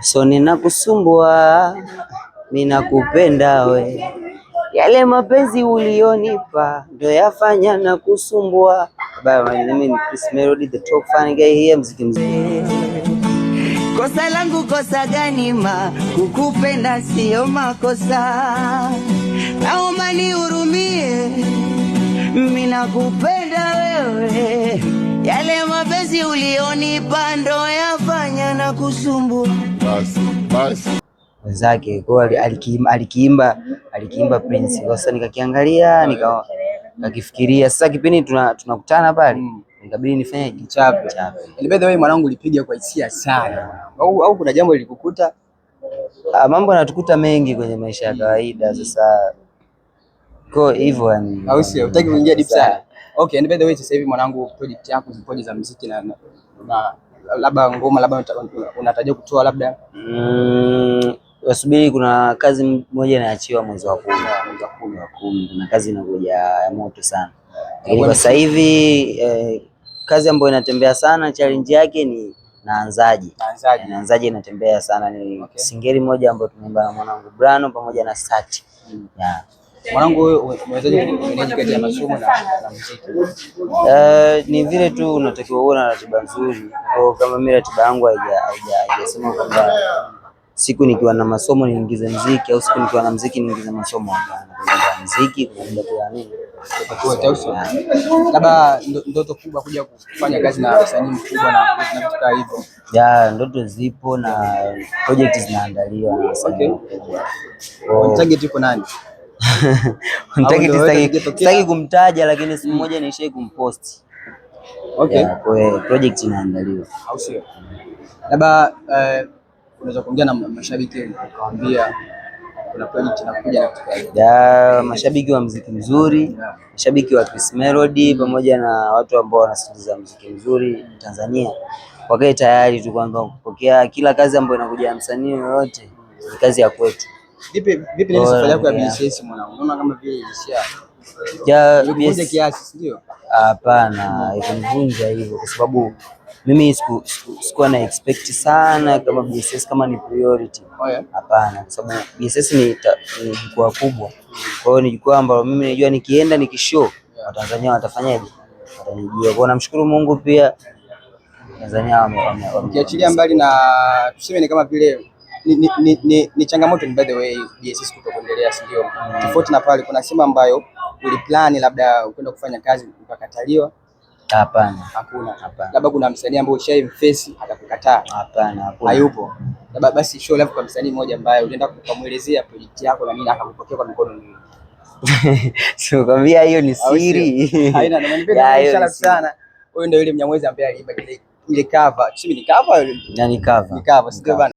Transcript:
So ninakusumbua, ninakupenda we, yale mapenzi ulionipa ndio yafanya na kusumbua. Chris Melody, the top fan guy here, mziki mzuri. Kosa langu kosa gani ma kukupenda sio makosa, naomba nihurumie, mimi nakupenda wewe, yale mapenzi ulionipa ndo yafanya na kusumbua. Basi wenzake kwa alikiimba Prince. Sasa nikakiangalia nikakifikiria, sasa kipindi tunakutana pale nikabidi nifanye kichape. By the way, mwanangu ulipiga kwa hisia sana au kuna jambo lilikukuta? Mambo yanatukuta mengi kwenye maisha ya kawaida, sasa kwa hivyo yani, au sio? Unataka kuingia deep sana. Okay, and by the way, sasa hivi mwanangu, project yako zipoje za muziki na labda ngoma labda unatarajia kutoa labda? Wasubiri, kuna kazi moja inaachiwa mwezi wa 10. Kuna kazi inakuja ya moto sana. Lakini kwa sasa hivi kazi ambayo inatembea sana challenge yake ni Naanzaje inatembea sana, ni singeli moja ambayo tumeimba na mwanangu Brano pamoja na Sati. Mwanangu wewe umewezaje kumanage kati ya masomo na muziki? Ni vile tu unatakiwa uwe na ratiba nzuri. Kwa kama mimi ratiba yangu haijasema kwamba siku nikiwa na masomo niingize muziki au siku nikiwa na muziki niingize masomo. Hapana, muziki kwa nini? Labda ndoto kubwa kuja kufanya kazi na wasanii mkubwa na vitu kama hivyo. Ndoto zipo na project zinaandaliwa na wasanii wakubwa. Target iko nani? Sitaki kumtaja, lakini siku moja nishai kumpost. Okay. Kwa project inaandaliwa. Au sio? Labda unaweza kuongea na mashabiki ukawaambia kuna project inakuja na kutoka. Mashabiki wa muziki mzuri, mashabiki wa Chris Melody pamoja na watu ambao wanasikiliza muziki mzuri Tanzania, wakae tayari tu kwamba kupokea kila kazi ambayo inakuja msanii yoyote ni kazi ya kwetu. Vipi ni safari yako ya BSS mwanangu? Unaona kama vile BSS kiasi, ndio? Hapana, ikunivunja hivyo kwa sababu mimi sikuwa na expect sana kama BSS kama ni priority. Hapana, kwa sababu BSS ni jukwaa kubwa. Kwa hiyo ni jukwaa ambalo mimi najua nikienda nikishow Watanzania watafanyaje? Watanijua. Kwa namshukuru Mungu pia Tanzania ukiachilia mbali na tuseme ni kama vile ni changamoto ni by the way BSS kutokuendelea, si ndio? Tofauti na pale kuna sema ambayo uliplan labda ukwenda kufanya kazi ukakataliwa. Hapana. Hakuna. Labda kuna msanii ambaye ushaimface akakukataa. Hapana. Hayupo. Labda basi show live kwa msanii mmoja ambaye ulienda kumuelezea project yako na nini akakupokea kwa mikono miwili. Sio kwambia hiyo ni siri. Haina na manipenda sana. Wewe ndio yule Mnyamwezi ambaye aliimba ile cover. Sio ni cover? Ni cover. Ni cover, sio bana.